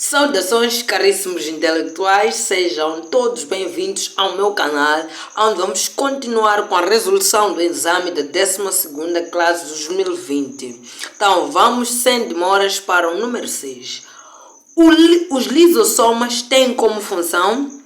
Saudações, caríssimos intelectuais, sejam todos bem-vindos ao meu canal, onde vamos continuar com a resolução do exame da 12ª classe de 2020. Então, vamos sem demoras para o número 6. Os lisossomas têm como função,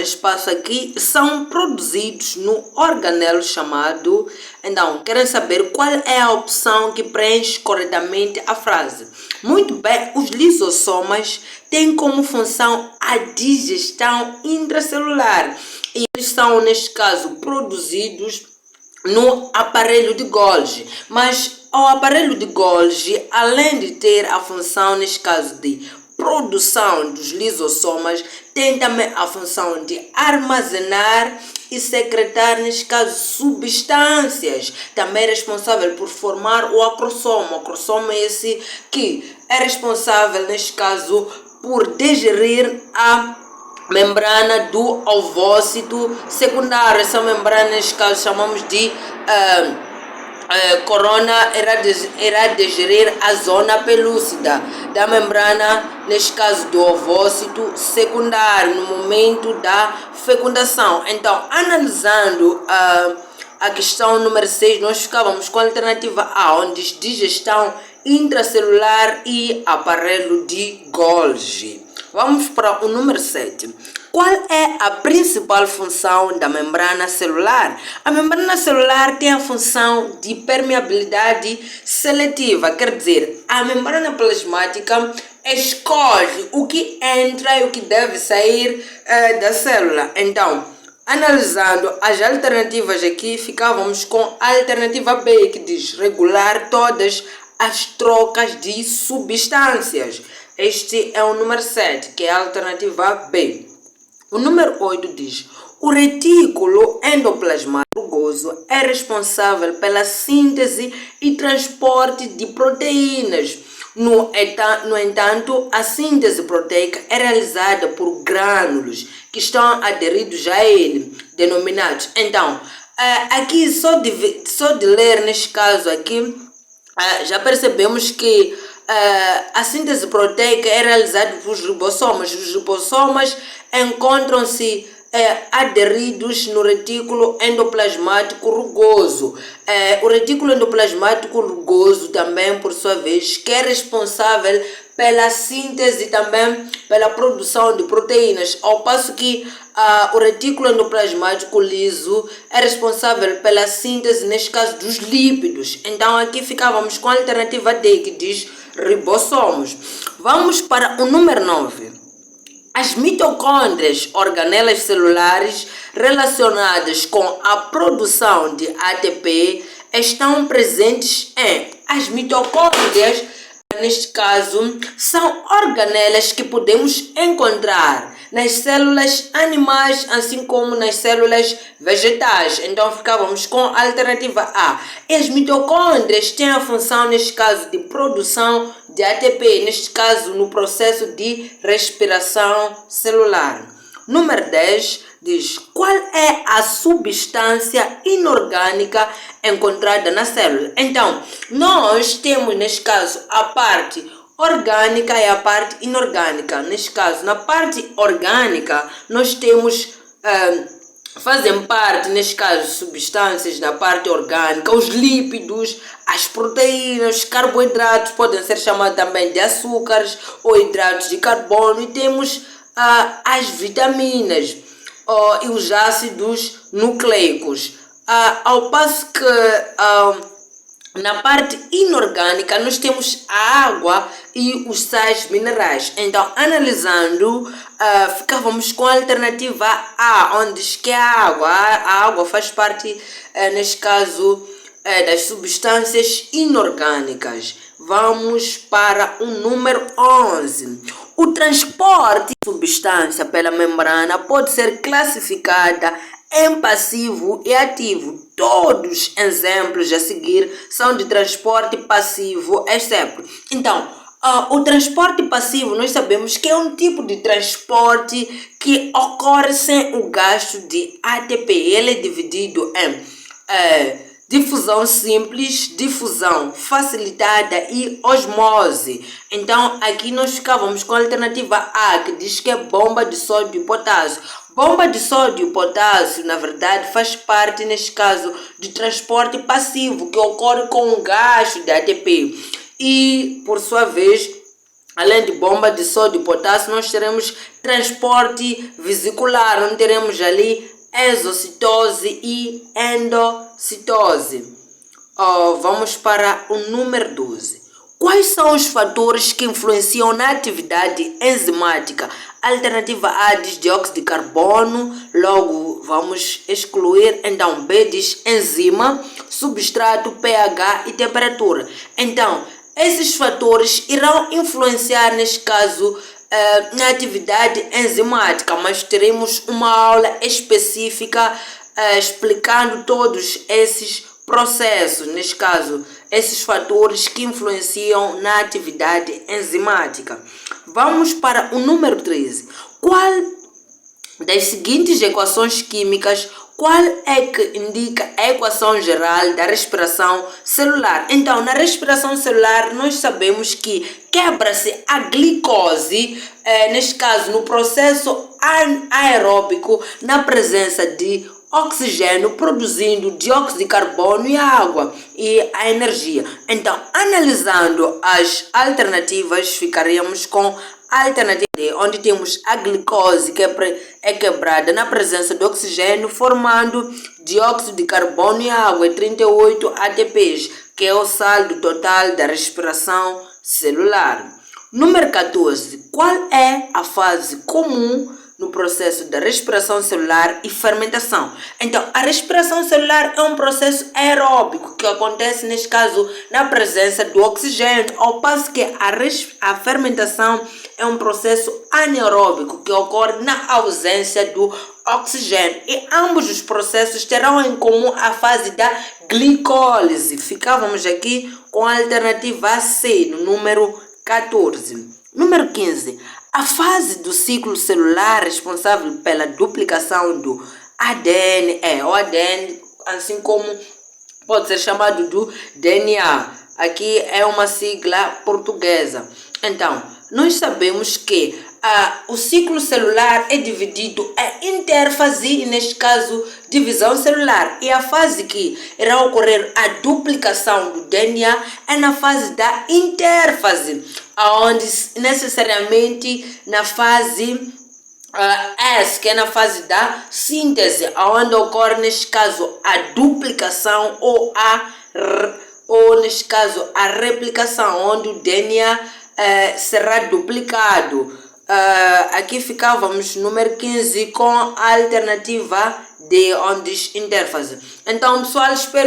espaço aqui, são produzidos no organelo chamado... Então, querem saber qual é a opção que preenche corretamente a frase. Muito bem, os lisossomas têm como função a digestão intracelular. E eles são, neste caso, produzidos no aparelho de Golgi. Mas o aparelho de Golgi, além de ter a função, neste caso, de produção dos lisossomas, tem também a função de armazenar e secretar, neste caso, substâncias. Também é responsável por formar o acrosoma. O acrosoma é esse que é responsável, neste caso, por digerir a membrana do ovócito secundário. Essa membrana, neste caso, chamamos de corona, irá digerir a zona pelúcida da membrana, neste caso do ovócito secundário, no momento da fecundação. Então, analisando a questão número 6, nós ficávamos com a alternativa A, onde diz digestão intracelular e aparelho de Golgi. Vamos para o número 7. Qual é a principal função da membrana celular? A membrana celular tem a função de permeabilidade seletiva, quer dizer, a membrana plasmática escolhe o que entra e o que deve sair da célula. Então, analisando as alternativas aqui, ficávamos com a alternativa B, que diz regular todas as trocas de substâncias. Este é o número 7, que é a alternativa B. O número 8 diz: o retículo endoplasmático rugoso é responsável pela síntese e transporte de proteínas. No entanto, a síntese proteica é realizada por grânulos que estão aderidos a ele, denominados. Então, aqui só de ler neste caso aqui, já percebemos que a síntese proteica é realizada por ribossomas. Os ribossomas encontram-se aderidos no retículo endoplasmático rugoso. O retículo endoplasmático rugoso também, por sua vez, que é responsável pela síntese e também pela produção de proteínas, ao passo que o retículo endoplasmático liso é responsável pela síntese, neste caso, dos lípidos. Então aqui ficávamos com a alternativa D, que diz ribossomos. Vamos para o número 9. As mitocôndrias, organelas celulares relacionadas com a produção de ATP, estão presentes em... As mitocôndrias, neste caso, são organelas que podemos encontrar nas células animais, assim como nas células vegetais. Então ficávamos com a alternativa A. E as mitocôndrias têm a função, neste caso, de produção de ATP, neste caso no processo de respiração celular. Número 10 diz: qual é a substância inorgânica encontrada na célula? Então, nós temos, neste caso, a parte orgânica e a parte inorgânica. Neste caso, na parte orgânica, nós temos... fazem parte, neste caso, substâncias da parte orgânica, os lípidos, as proteínas, os carboidratos, podem ser chamados também de açúcares ou hidratos de carbono, e temos as vitaminas e os ácidos nucleicos. Ao passo que na parte inorgânica nós temos a água e os sais minerais. Então, analisando, ficávamos com a alternativa A, onde diz que a água faz parte, neste caso, das substâncias inorgânicas. Vamos para o número 11. O transporte de substância pela membrana pode ser classificada em passivo e ativo. Todos os exemplos a seguir são de transporte passivo, exceto. Então, o transporte passivo nós sabemos que é um tipo de transporte que ocorre sem o gasto de ATP. Ele é dividido em difusão simples, difusão facilitada e osmose. Então, aqui nós ficávamos com a alternativa A, que diz que é bomba de sódio e potássio. Bomba de sódio e potássio, na verdade, faz parte, neste caso, de transporte passivo, que ocorre com o gasto de ATP. E, por sua vez, além de bomba de sódio e potássio, nós teremos transporte vesicular, onde teremos ali exocitose e endocitose. Vamos para o número 12. Quais são os fatores que influenciam na atividade enzimática? Alternativa A diz dióxido de carbono, logo vamos excluir. Então B diz enzima, substrato, pH e temperatura. Então, esses fatores irão influenciar, neste caso, na atividade enzimática, mas teremos uma aula específica explicando todos esses processos, neste caso, esses fatores que influenciam na atividade enzimática. Vamos para o número 13. Qual das seguintes equações químicas, qual é que indica a equação geral da respiração celular? Então, na respiração celular, nós sabemos que quebra-se a glicose, neste caso, no processo anaeróbico, na presença de oxigênio, produzindo dióxido de carbono e água e a energia. Então, analisando as alternativas, ficaríamos com a alternativa D, onde temos a glicose que é quebrada na presença de oxigênio, formando dióxido de carbono e água e 38 ATPs, que é o saldo total da respiração celular. Número 14. Qual é a fase comum no processo da respiração celular e fermentação? Então, a respiração celular é um processo aeróbico que acontece, neste caso, na presença do oxigênio, ao passo que a fermentação é um processo anaeróbico que ocorre na ausência do oxigênio. E ambos os processos terão em comum a fase da glicólise. Ficávamos aqui com a alternativa C, no número 14. Número 15. A fase do ciclo celular responsável pela duplicação do ADN o ADN, assim como pode ser chamado do DNA. Aqui é uma sigla portuguesa. Então, nós sabemos que o ciclo celular é dividido em interfase, e neste caso, divisão celular. E a fase que irá ocorrer a duplicação do DNA é na fase da interfase, onde necessariamente na fase S, que é na fase da síntese, onde ocorre, neste caso, a duplicação ou neste caso, a replicação, onde o DNA será duplicado. Aqui ficávamos número 15 com a alternativa D, onde diz interfase. Então, pessoal, espero